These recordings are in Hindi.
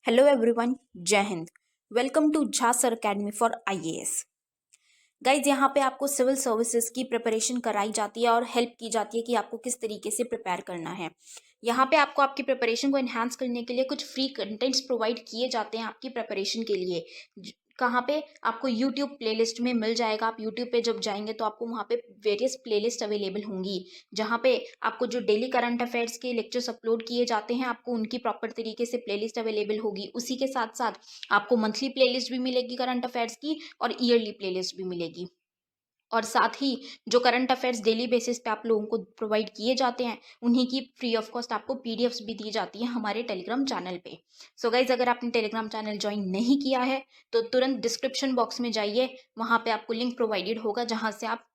हेलो एवरीवन, जय हिंद। Welcome to Jha sir academy for IAS. Guys, यहाँ पे आपको सिविल सर्विसेज की प्रिपरेशन कराई जाती है और हेल्प की जाती है कि आपको किस तरीके से प्रिपेयर करना है। यहाँ पे आपको आपकी प्रिपरेशन को एनहांस करने के लिए कुछ फ्री कंटेंट्स प्रोवाइड किए जाते हैं आपकी प्रिपरेशन के लिए। कहाँ पे आपको यूट्यूब प्लेलिस्ट में मिल जाएगा। आप यूट्यूब पे जब जाएंगे तो आपको वहाँ पे वेरियस प्लेलिस्ट अवेलेबल होंगी, जहाँ पे आपको जो डेली करंट अफेयर्स के लेक्चर्स अपलोड किए जाते हैं आपको उनकी प्रॉपर तरीके से प्लेलिस्ट अवेलेबल होगी। उसी के साथ साथ आपको मंथली प्लेलिस्ट भी मिलेगी करंट अफेयर्स की और ईयरली प्लेलिस्ट भी मिलेगी। और साथ ही जो करंट अफेयर्स डेली बेसिस पे आप लोगों को प्रोवाइड किए जाते हैं उन्हीं की फ्री ऑफ कॉस्ट आपको पीडीएफ्स भी दी जाती है हमारे टेलीग्राम चैनल पे। सो गाइज, अगर आपने टेलीग्राम चैनल ज्वाइन नहीं किया है तो तुरंत डिस्क्रिप्शन बॉक्स में जाइए, वहाँ पे आपको लिंक प्रोवाइडेड होगा जहाँ से आप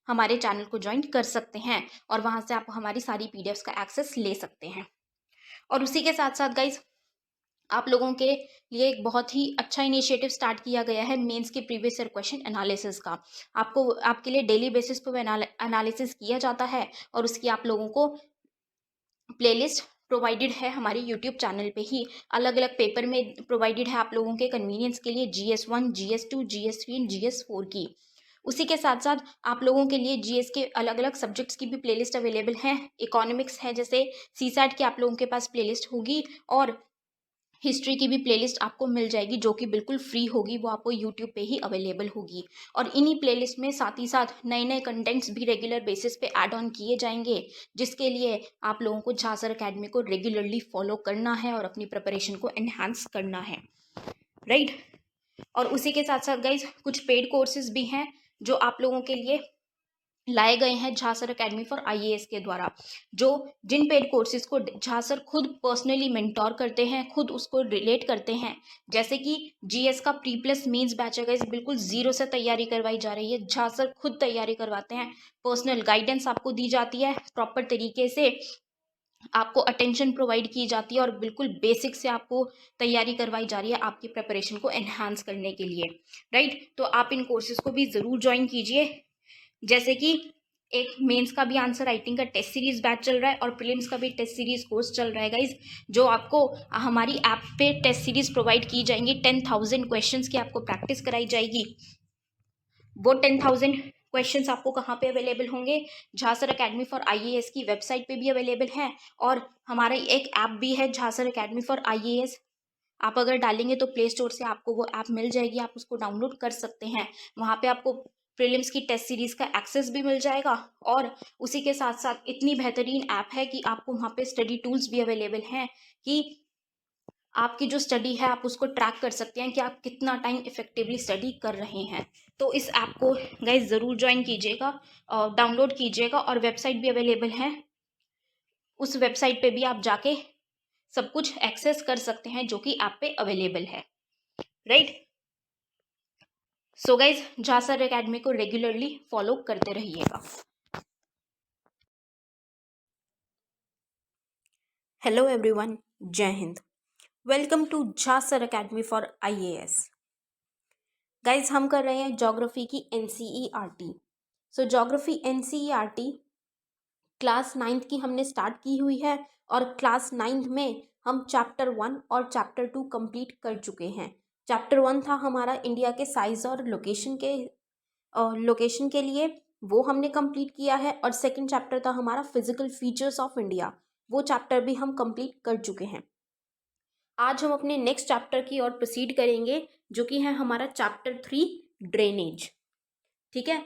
हमारे चैनल को ज्वाइन कर सकते हैं और वहाँ से आप हमारी सारी पीडीएफ्स का एक्सेस ले सकते हैं। और उसी के साथ साथ गाइज, आप लोगों के लिए एक बहुत ही अच्छा इनिशिएटिव स्टार्ट किया गया है मेंस के प्रीवियस ईयर क्वेश्चन एनालिसिस का। आपको आपके लिए डेली बेसिस पर एनालिसिस किया जाता है और उसकी आप लोगों को प्लेलिस्ट प्रोवाइडेड है हमारे यूट्यूब चैनल पे ही। अलग अलग पेपर में प्रोवाइडेड है आप लोगों के कन्वीनियंस के लिए, GS1, GS2, GS3 and GS4 की। उसी के साथ साथ आप लोगों के लिए जीएस के अलग अलग सब्जेक्ट्स की भी प्लेलिस्ट अवेलेबल है। इकोनॉमिक्स है, जैसे सीसैट की आप लोगों के पास प्लेलिस्ट होगी और हिस्ट्री की भी प्लेलिस्ट आपको मिल जाएगी जो कि बिल्कुल फ्री होगी, वो आपको यूट्यूब पे ही अवेलेबल होगी। और इन्हीं प्लेलिस्ट में साथ ही साथ नए नए कंटेंट्स भी रेगुलर बेसिस पे ऐड ऑन किए जाएंगे, जिसके लिए आप लोगों को झा सर अकेडमी को रेगुलरली फॉलो करना है और अपनी प्रिपरेशन को एनहांस करना है, राइट। और उसी के साथ साथ गाइज, कुछ पेड कोर्सेज भी हैं जो आप लोगों के लिए लाए गए हैं Jha sir academy for IAS के द्वारा, जो जिन पेड कोर्सेज को झा सर खुद पर्सनली मेंटोर करते हैं, खुद उसको रिलेट करते हैं। जैसे कि जीएस का प्री प्लस मेंस बैच है गाइस, बिल्कुल जीरो से तैयारी करवाई जा रही है। झा सर खुद तैयारी करवाते हैं, पर्सनल गाइडेंस आपको दी जाती है, प्रॉपर तरीके से आपको अटेंशन प्रोवाइड की जाती है और बिल्कुल बेसिक से आपको तैयारी करवाई जा रही है आपकी प्रिपरेशन को एनहांस करने के लिए, राइट। तो आप इन कोर्सेज को भी ज़रूर ज्वाइन कीजिए। जैसे कि एक मेंस का भी आंसर राइटिंग का टेस्ट सीरीज बैच चल रहा है और प्रीलिम्स का भी टेस्ट सीरीज कोर्स चल रहा है गाइज, जो आपको हमारी ऐप पे टेस्ट सीरीज प्रोवाइड की जाएंगी। 10,000 क्वेश्चंस की आपको प्रैक्टिस कराई जाएगी। वो 10,000 क्वेश्चंस आपको कहाँ पे अवेलेबल होंगे? Jha sir academy for IAS की वेबसाइट पे भी अवेलेबल है और हमारा एक ऐप भी है Jha sir academy for IAS. आप अगर डालेंगे तो प्ले स्टोर से आपको वो ऐप मिल जाएगी, आप उसको डाउनलोड कर सकते हैं। वहाँ पे आपको प्रीलिम्स की टेस्ट सीरीज का एक्सेस भी मिल जाएगा और उसी के साथ साथ इतनी बेहतरीन ऐप है कि आपको वहाँ पे स्टडी टूल्स भी अवेलेबल हैं कि आपकी जो स्टडी है आप उसको ट्रैक कर सकते हैं कि आप कितना टाइम इफेक्टिवली स्टडी कर रहे हैं। तो इस ऐप को गाइज ज़रूर ज्वाइन कीजिएगा, डाउनलोड कीजिएगा और वेबसाइट भी अवेलेबल है। उस वेबसाइट पे भी आप जाके सब कुछ एक्सेस कर सकते हैं जो कि ऐप पे अवेलेबल है, right. So guys, Jha sir academy को रेगुलरली फॉलो करते रहिएगा। हेलो एवरीवन, जय हिंद। Welcome to Jha sir academy for IAS. Guys, हम कर रहे हैं ज्योग्राफी की NCERT. So geography NCERT class 9th की हमने स्टार्ट की हुई है और क्लास 9th में हम चैप्टर 1 और चैप्टर 2 कंप्लीट कर चुके हैं। चैप्टर 1 था हमारा इंडिया के साइज और लोकेशन के लिए, वो हमने कंप्लीट किया है। और सेकंड चैप्टर था हमारा फिजिकल फीचर्स ऑफ इंडिया, वो चैप्टर भी हम कंप्लीट कर चुके हैं। आज हम अपने नेक्स्ट चैप्टर की ओर प्रोसीड करेंगे, जो कि है हमारा चैप्टर 3 ड्रेनेज। ठीक है,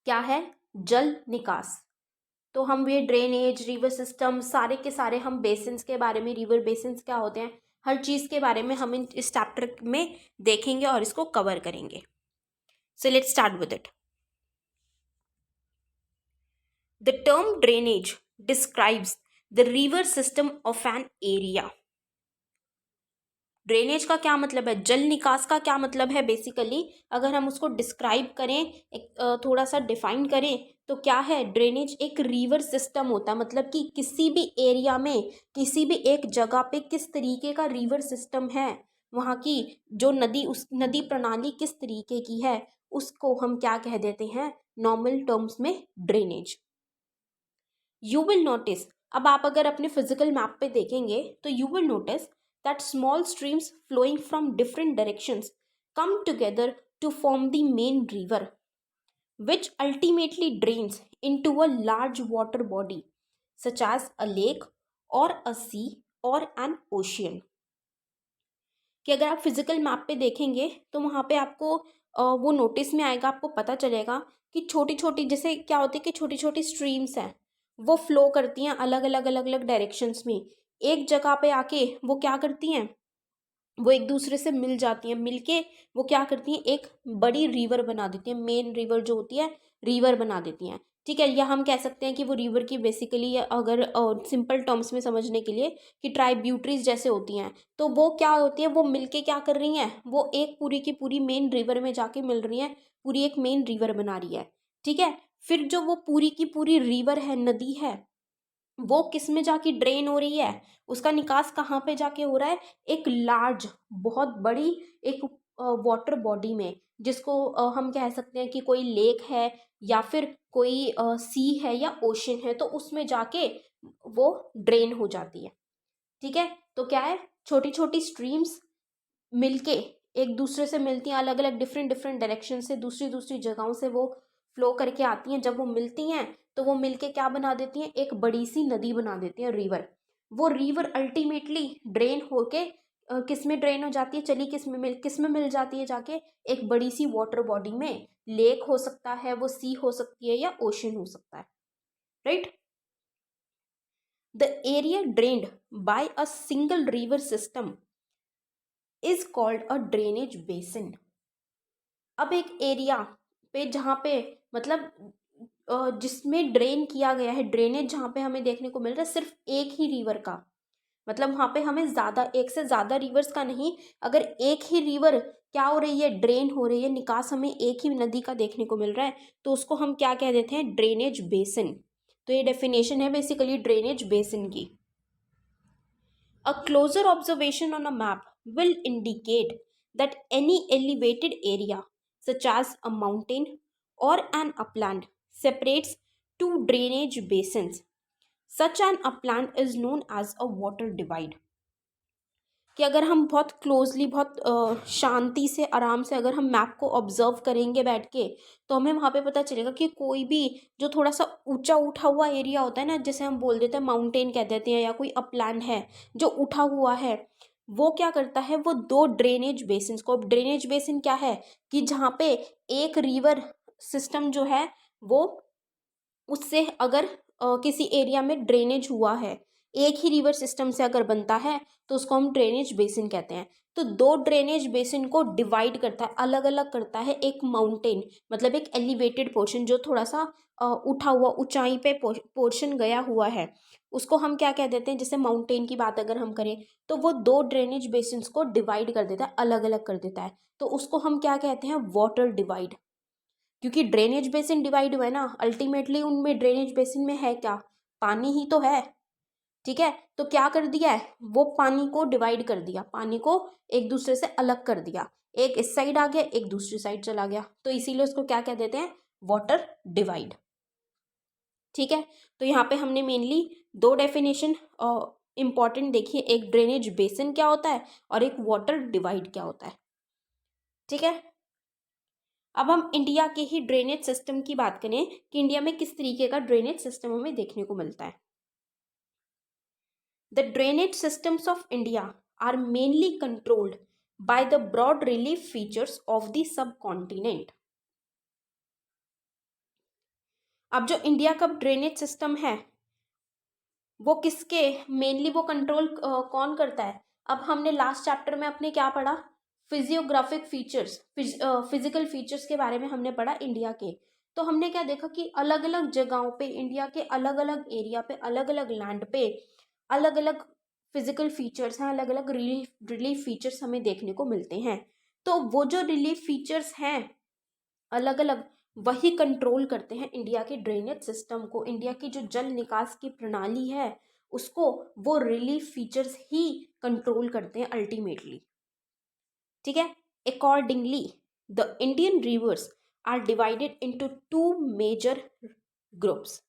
क्या है? जल निकास। तो हम ये ड्रेनेज, रिवर सिस्टम, सारे के सारे हम बेसिन्स के बारे में, रिवर बेसिन्स क्या होते हैं, हर चीज़ के बारे में हम इस चैप्टर में देखेंगे और इसको कवर करेंगे। So let's start with it. The term drainage describes the river system of an area. Drainage का क्या मतलब है? जल निकास का क्या मतलब है? बेसिकली अगर हम उसको डिस्क्राइब करें, एक थोड़ा सा डिफाइन करें तो क्या है? ड्रेनेज एक रिवर सिस्टम होता है, मतलब कि किसी भी एरिया में, किसी भी एक जगह पे किस तरीके का रिवर सिस्टम है, वहाँ की जो नदी, उस नदी प्रणाली किस तरीके की है, उसको हम क्या कह देते हैं नॉर्मल टर्म्स में? ड्रेनेज। यू विल नोटिस, अब आप अगर अपने फिजिकल मैप पे देखेंगे तो you will notice that small streams flowing from different directions come together to form the main river, which ultimately drains into a large water body such as a lake or a sea or an ocean. कि अगर आप फिजिकल मैप पे देखेंगे तो वहाँ पे आपको वो नोटिस में आएगा, आपको पता चलेगा कि छोटी छोटी, जैसे क्या होती है कि छोटी छोटी स्ट्रीम्स हैं, वो फ्लो करती हैं अलग अलग डायरेक्शंस में। एक जगह पे आके वो क्या करती हैं, वो एक दूसरे से मिल जाती हैं, मिलके वो क्या करती हैं, एक बड़ी रिवर बना देती हैं, मेन रिवर जो होती है रिवर बना देती हैं। ठीक है, या हम कह सकते हैं कि वो रिवर की बेसिकली, अगर सिंपल टर्म्स में समझने के लिए, कि ट्राइब्यूटरीज जैसे होती हैं, तो वो क्या होती है, वो मिलके क्या कर रही हैं, वो एक पूरी की पूरी मेन रिवर में जाके मिल रही हैं, पूरी एक मेन रिवर बना रही है। ठीक है, फिर जो वो पूरी की पूरी रिवर है, नदी है, वो किस में जाके ड्रेन हो रही है, उसका निकास कहाँ पे जाके हो रहा है, एक लार्ज, बहुत बड़ी एक वाटर बॉडी में, जिसको हम कह सकते हैं कि कोई लेक है या फिर कोई सी है या ओशन है, तो उसमें जाके वो ड्रेन हो जाती है। ठीक है, तो क्या है, छोटी छोटी स्ट्रीम्स मिलके एक दूसरे से मिलती हैं, अलग अलग डिफरेंट डिफरेंट डायरेक्शन से, दूसरी दूसरी जगहों से वो फ्लो करके आती हैं। जब वो मिलती हैं तो वो मिलके क्या बना देती हैं, एक बड़ी सी नदी बना देती हैं, रिवर। वो रिवर अल्टीमेटली ड्रेन होके किस में ड्रेन हो जाती है, चली किस में मिल जाती है जाके, एक बड़ी सी वाटर बॉडी में। लेक हो सकता है, वो सी हो सकती है, या ओशन हो सकता है, right. The area drained by a single river system is called a drainage basin. अब एक एरिया पे जहाँ पे, मतलब जिसमें ड्रेन किया गया है, ड्रेनेज जहाँ पे हमें देखने को मिल रहा है सिर्फ एक ही रिवर का, मतलब वहाँ पे हमें ज़्यादा, एक से ज़्यादा रिवर्स का नहीं, अगर एक ही रिवर क्या हो रही है, ड्रेन हो रही है, निकास हमें एक ही नदी का देखने को मिल रहा है, तो उसको हम क्या कह देते हैं, ड्रेनेज बेसिन। तो ये डेफिनेशन है बेसिकली ड्रेनेज बेसिन की। A closer observation on a map will indicate that any elevated area, such as a mountain or an upland, separates two drainage basins. Such an upland is known as a water divide. कि अगर हम बहुत क्लोजली, बहुत शांति से, आराम से अगर हम मैप को ऑब्जर्व करेंगे बैठ के, तो हमें वहाँ पे पता चलेगा कि कोई भी जो थोड़ा सा ऊंचा उठा हुआ एरिया होता है ना, जैसे हम बोल देते हैं माउंटेन कह देते हैं, या कोई अपलैंड है जो उठा हुआ है, वो क्या करता है, वो दो ड्रेनेज बेसिन को, ड्रेनेज बेसिन क्या है कि जहाँ पे एक रिवर सिस्टम जो है वो, उससे अगर किसी एरिया में ड्रेनेज हुआ है, एक ही रिवर सिस्टम से अगर बनता है, तो उसको हम ड्रेनेज बेसिन कहते हैं। तो दो ड्रेनेज बेसिन को डिवाइड करता है, अलग अलग करता है एक माउंटेन, मतलब एक एलिवेटेड पोर्शन जो थोड़ा सा उठा हुआ, ऊंचाई पे पोर्शन गया हुआ है, उसको हम क्या कह देते हैं, जैसे माउंटेन की बात अगर हम करें, तो वो दो ड्रेनेज बेसिन को डिवाइड कर देता है, अलग अलग कर देता है, तो उसको हम क्या कहते हैं, वाटर डिवाइड। क्योंकि ड्रेनेज बेसिन डिवाइड हुआ है ना, अल्टीमेटली उनमें ड्रेनेज बेसिन में है क्या, पानी ही तो है। ठीक है, तो क्या कर दिया है, वो पानी को डिवाइड कर दिया, पानी को एक दूसरे से अलग कर दिया, एक इस साइड आ गया, एक दूसरी साइड चला गया, तो इसीलिए उसको क्या कह देते हैं, वाटर डिवाइड। ठीक है, तो यहाँ पे हमने मेनली दो डेफिनेशन इंपॉर्टेंट देखी है, एक ड्रेनेज बेसिन क्या होता है और एक वाटर डिवाइड क्या होता है। ठीक है, अब हम इंडिया के ही ड्रेनेज सिस्टम की बात करें कि इंडिया में किस तरीके का ड्रेनेज सिस्टम हमें देखने को मिलता है। The drainage systems of India are mainly controlled by the broad relief features of the subcontinent. अब जो इंडिया का ड्रेनेज सिस्टम है वो किसके मेनली, वो कंट्रोल कौन करता है। अब हमने लास्ट चैप्टर में अपने क्या पढ़ा, फिजियोग्राफिक फीचर्स, फिजिकल फीचर्स के बारे में हमने पढ़ा इंडिया के। तो हमने क्या देखा कि अलग अलग जगहों पे, इंडिया के अलग अलग एरिया पे, अलग अलग लैंड पे अलग अलग फिजिकल फीचर्स हैं, अलग अलग रिलीफ फीचर्स हमें देखने को मिलते हैं। तो वो जो रिलीफ फीचर्स हैं अलग अलग, वही कंट्रोल करते हैं इंडिया के ड्रेनेज सिस्टम को, इंडिया की जो जल निकास की प्रणाली है उसको वो रिलीफ फीचर्स ही कंट्रोल करते हैं अल्टीमेटली। ठीक है, accordingly the Indian rivers are divided into two major groups.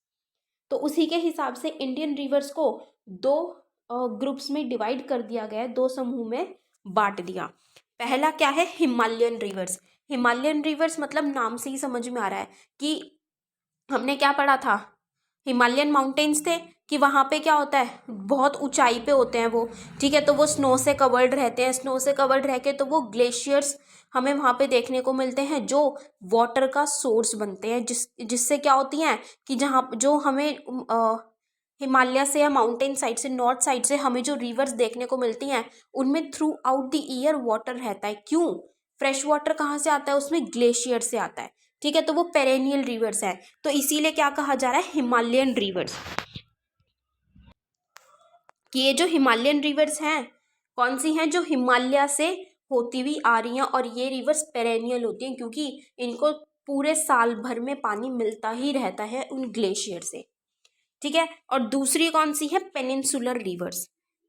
तो उसी के हिसाब से इंडियन रिवर्स को दो ग्रुप्स में डिवाइड कर दिया गया है, दो समूह में बांट दिया। पहला क्या है, हिमालयन रिवर्स। हिमालयन रिवर्स मतलब नाम से ही समझ में आ रहा है कि हमने क्या पढ़ा था, हिमालयन माउंटेन्स थे कि वहाँ पे क्या होता है, बहुत ऊंचाई पे होते हैं वो, ठीक है, तो वो स्नो से कवर्ड रहते हैं, स्नो से कवर्ड रह के तो वो ग्लेशियर्स हमें वहाँ पे देखने को मिलते हैं जो वाटर का सोर्स बनते हैं, जिससे क्या होती हैं कि जहाँ जो हमें हिमालय से या माउंटेन साइड से, नॉर्थ साइड से हमें जो रिवर्स देखने को मिलती हैं उनमें through out the year water रहता है। क्यों? फ्रेश वाटर कहाँ से आता है, उसमें ग्लेशियर से आता है, ठीक है, तो वो पेरेनियल रिवर्स है, तो इसीलिए क्या कहा जा रहा है, हिमालयन रिवर्स। कि ये जो हिमालयन रिवर्स हैं कौन सी हैं, जो हिमालय से होती हुई आ रही हैं, और ये रिवर्स पेरेनियल होती हैं क्योंकि इनको पूरे साल भर में पानी मिलता ही रहता है उन ग्लेशियर से, ठीक है। और दूसरी कौन सी है, पेनिनसुलर रिवर्स,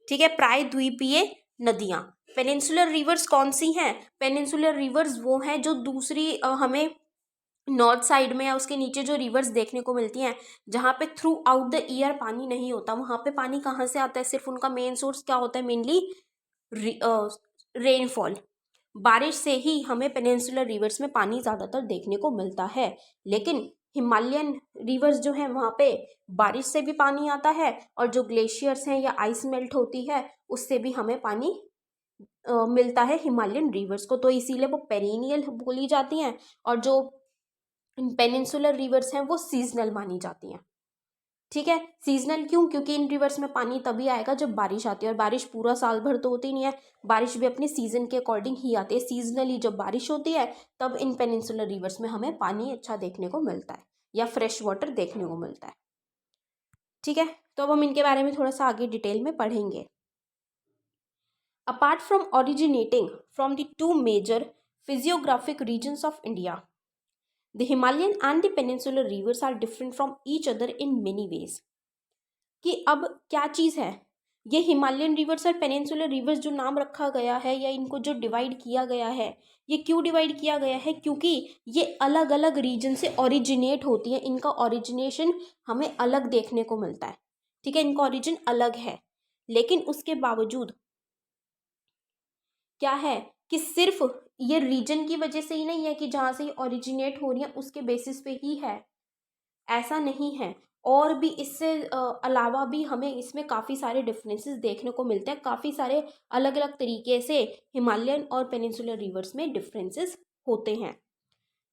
ठीक है, प्रायद्वीपीय नदियां। पेनिनसुलर रिवर्स कौन सी हैं, पेनिनसुलर रिवर्स वो हैं जो दूसरी हमें नॉर्थ साइड में या उसके नीचे जो रिवर्स देखने को मिलती हैं जहाँ पे थ्रू आउट द ईयर पानी नहीं होता, वहाँ पे पानी कहाँ से आता है, सिर्फ उनका मेन सोर्स क्या होता है, मेनली रेनफॉल, बारिश से ही हमें पेनिनसुलर रिवर्स में पानी ज़्यादातर देखने को मिलता है। लेकिन हिमालयन रिवर्स जो है वहाँ पे बारिश से भी पानी आता है, और जो ग्लेशियर्स हैं या आइस मेल्ट होती है उससे भी हमें पानी मिलता है हिमालयन रिवर्स को, तो इसीलिए वो पेरिनियल बोली जाती हैं। और जो पेनिनसुलर रिवर्स हैं वो सीजनल मानी जाती हैं, ठीक है। सीजनल क्यों, क्योंकि इन रिवर्स में पानी तभी आएगा जब बारिश आती है, और बारिश पूरा साल भर तो होती नहीं है, बारिश भी अपने सीजन के अकॉर्डिंग ही आती है। सीजनली जब बारिश होती है तब इन पेनिनसुलर रिवर्स में हमें पानी अच्छा देखने को मिलता है या फ्रेश वाटर देखने को मिलता है, ठीक है। तो अब हम इनके बारे में थोड़ा सा आगे डिटेल में पढ़ेंगे। Apart from originating from the two major physiographic regions of India, the Himalayan and the peninsular rivers are different from each other in many ways। कि अब क्या चीज़ है, ये हिमालयन रिवर्स और पेनिनसुलर रिवर्स जो नाम रखा गया है या इनको जो डिवाइड किया गया है, ये क्यों डिवाइड किया गया है, क्योंकि ये अलग अलग रीजन से ओरिजिनेट होती हैं, इनका ओरिजिनेशन हमें अलग देखने को मिलता है, ठीक है, इनका ओरिजिन अलग है। लेकिन उसके बावजूद क्या है कि सिर्फ ये रीजन की वजह से ही नहीं है कि जहाँ से ये ओरिजिनेट हो रही है उसके बेसिस पे ही है, ऐसा नहीं है। और भी इससे अलावा भी हमें इसमें काफ़ी सारे डिफरेंसेस देखने को मिलते हैं, काफ़ी सारे अलग अलग तरीके से हिमालयन और पेनिनसुलर रिवर्स में डिफरेंसेस होते हैं।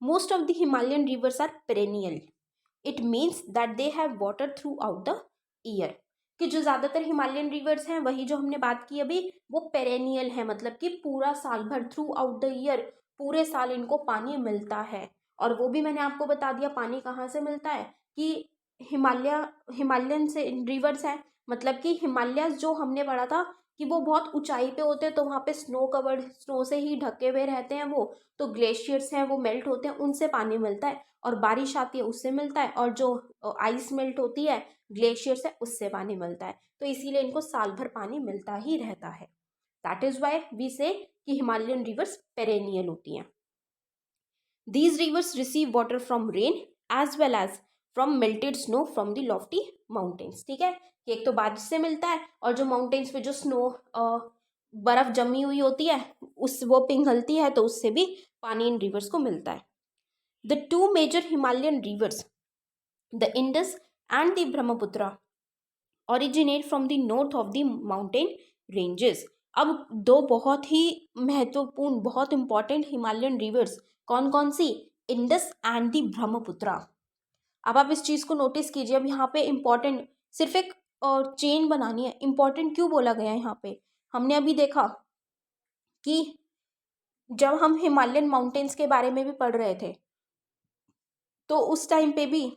Most of the Himalayan rivers are perennial, it means that they have water throughout the year. कि जो ज़्यादातर हिमालयन रिवर्स हैं वही जो हमने बात की अभी, वो पेरेनियल है, मतलब कि पूरा साल भर थ्रू आउट द ईयर, पूरे साल इनको पानी मिलता है। और वो भी मैंने आपको बता दिया पानी कहाँ से मिलता है, कि हिमालयन से रिवर्स है, मतलब कि हिमालय जो हमने पढ़ा था कि वो बहुत ऊंचाई पे होते हैं, तो वहाँ पे स्नो कवर्ड, स्नो से ही ढके हुए रहते हैं वो, तो ग्लेशियर्स हैं वो मेल्ट होते हैं, उनसे पानी मिलता है, और बारिश आती है उससे मिलता है, और जो आइस मेल्ट होती है ग्लेशियर से उससे पानी मिलता है, तो इसीलिए इनको साल भर पानी मिलता ही रहता है। दैट इज वाई वी से कि हिमालयन रिवर्स पेरेनियल होती हैं। These rivers receive water from rain as well as from melted snow from the lofty mountains, ठीक है, कि एक तो बारिश से मिलता है, और जो माउंटेन्स पे जो स्नो बर्फ जमी हुई होती है उस वो पिघलती है, तो उससे भी पानी इन रिवर्स को मिलता है। The two major Himalayan rivers, the Indus and the Brahmaputra originate from the north of the mountain ranges। अब दो बहुत ही महत्वपूर्ण, बहुत इंपॉर्टेंट हिमालयन रिवर्स कौन कौन सी, इंडस एंड द ब्रह्मपुत्रा। अब आप इस चीज़ को नोटिस कीजिए, अब यहाँ पे इंपॉर्टेंट सिर्फ एक चेन बनानी है, इंपॉर्टेंट क्यों बोला गया है यहाँ पे, हमने अभी देखा कि जब हम हिमालयन माउंटेन्स के बारे में भी पढ़ रहे थे तो उस टाइम पे भी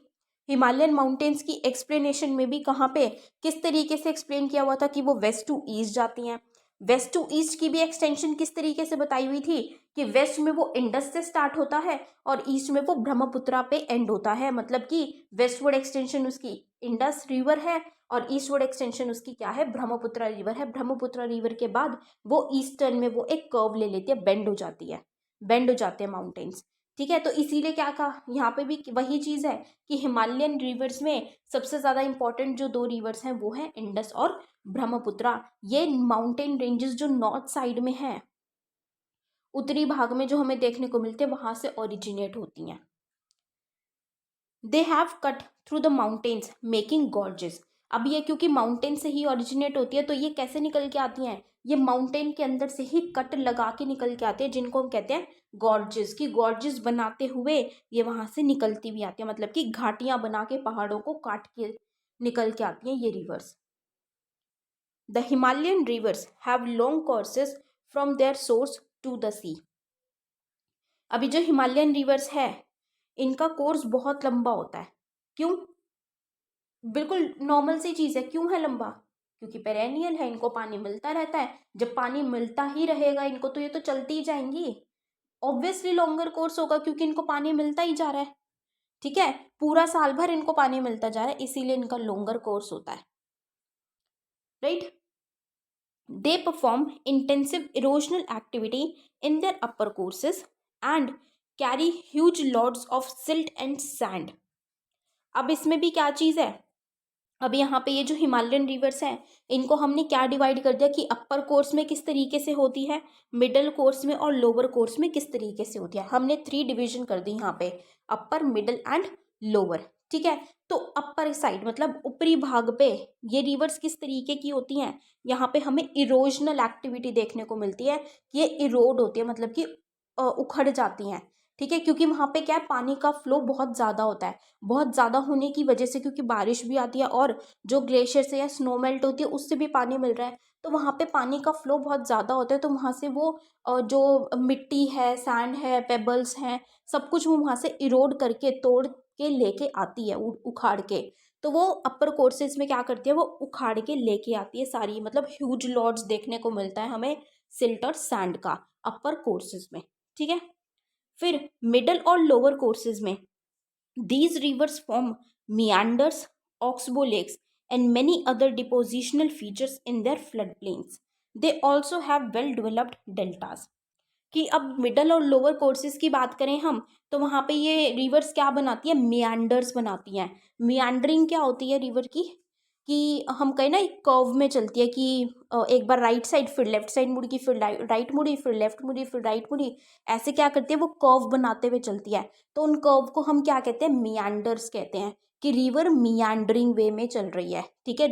हिमालयन माउंटेन्स की एक्सप्लेनेशन में भी कहाँ पे किस तरीके से एक्सप्लेन किया हुआ था कि वो वेस्ट टू ईस्ट जाती हैं। वेस्ट टू ईस्ट की भी एक्सटेंशन किस तरीके से बताई हुई थी कि वेस्ट में वो इंडस से स्टार्ट होता है और ईस्ट में वो ब्रह्मपुत्रा पे एंड होता है, मतलब कि वेस्टवर्ड एक्सटेंशन उसकी इंडस रिवर है और ईस्टवर्ड एक्सटेंशन उसकी क्या है, ब्रह्मपुत्रा रिवर है। ब्रह्मपुत्रा रिवर के बाद वो ईस्टर्न में वो एक कर्व ले लेती है, बेंड हो जाती है, बेंड हो जाते हैं माउंटेन्स। ठीक है, तो इसीलिए क्या कहा, यहाँ पे भी वही चीज़ है कि हिमालयन रिवर्स में सबसे ज़्यादा इंपॉर्टेंट जो दो रिवर्स हैं वो हैं इंडस और ब्रह्मपुत्रा। ये माउंटेन रेंजेस जो नॉर्थ साइड में हैं, उत्तरी भाग में जो हमें देखने को मिलते हैं, वहाँ से ओरिजिनेट होती हैं। They have cut through the mountains making gorges. अब ये क्योंकि माउंटेन से ही ओरिजिनेट होती है, तो ये कैसे निकल के आती हैं, ये माउंटेन के अंदर से ही कट लगा के निकल के आते हैं, जिनको हम कहते हैं गॉर्जेस। की गॉर्जेस बनाते हुए ये वहाँ से निकलती भी आती है, मतलब कि घाटियां बना के पहाड़ों को काट के निकल के आती हैं ये rivers. The Himalayan rivers have long courses from their source to the sea. अभी जो हिमालयन रिवर्स है, इनका कोर्स बहुत लंबा होता है। क्यों? बिल्कुल नॉर्मल सी चीज़ है। क्यों है लंबा? क्योंकि पेरेनियल है, इनको पानी मिलता रहता है। जब पानी मिलता ही रहेगा इनको, तो ये तो चलती ही जाएंगी। ऑब्वियसली लॉन्गर कोर्स होगा, क्योंकि इनको पानी मिलता ही जा रहा है। ठीक है, पूरा साल भर इनको पानी मिलता जा रहा है, इसीलिए इनका लॉन्गर कोर्स होता है। Right? They perform intensive erosional activity in their upper courses and carry huge loads of silt and sand. अब इसमें भी क्या चीज़ है, अब यहाँ पे ये जो हिमालयन रिवर्स हैं, इनको हमने क्या डिवाइड कर दिया कि अपर कोर्स में किस तरीके से होती है, मिडल कोर्स में और लोअर कोर्स में किस तरीके से होती है। हमने 3 डिवीजन कर दी यहाँ पे, अपर, मिडल एंड लोअर। ठीक है, तो अपर साइड मतलब ऊपरी भाग पे ये रिवर्स किस तरीके की होती हैं, यहाँ पे हमें इरोजनल एक्टिविटी देखने को मिलती है। ये इरोड होती है, मतलब कि उखड़ जाती हैं। ठीक है, क्योंकि वहाँ पे क्या है, पानी का फ्लो बहुत ज़्यादा होता है। बहुत ज़्यादा होने की वजह से, क्योंकि बारिश भी आती है और जो ग्लेशियर से या स्नो मेल्ट होती है उससे भी पानी मिल रहा है, तो वहाँ पे पानी का फ्लो बहुत ज़्यादा होता है। तो वहाँ से वो जो मिट्टी है, सैंड है, पेबल्स हैं, सब कुछ वो वहाँ से इरोड करके तोड़ के लेके आती है, उखाड़ के। तो वो अपर कोर्सेज में क्या करती है, वो उखाड़ के लेके आती है सारी, मतलब ह्यूज लॉड्स देखने को मिलता है हमें सिल्ट और सैंड का अपर कोर्सेज में। ठीक है, फिर मिडल और लोअर कोर्सेज में these rivers form meanders, oxbow lakes, and many other depositional features in their floodplains. They also have well-developed deltas. कि अब मिडल और लोअर कोर्सेज की बात करें हम, तो वहाँ पे ये रिवर्स क्या बनाती है, मियांडर्स बनाती हैं। मियांडरिंग क्या होती है रिवर की, कि हम कहें ना एक कर्व में चलती है, कि एक बार राइट साइड, फिर लेफ्ट साइड मुड़ी, फिर राइट मुड़ी, फिर लेफ्ट मुड़ी, फिर राइट मुड़ी, ऐसे क्या करती है वो कर्व बनाते हुए चलती है। तो उन कर्व को हम क्या कहते हैं, मियांडर्स कहते हैं, कि रिवर मियांडरिंग वे में चल रही है। ठीक है,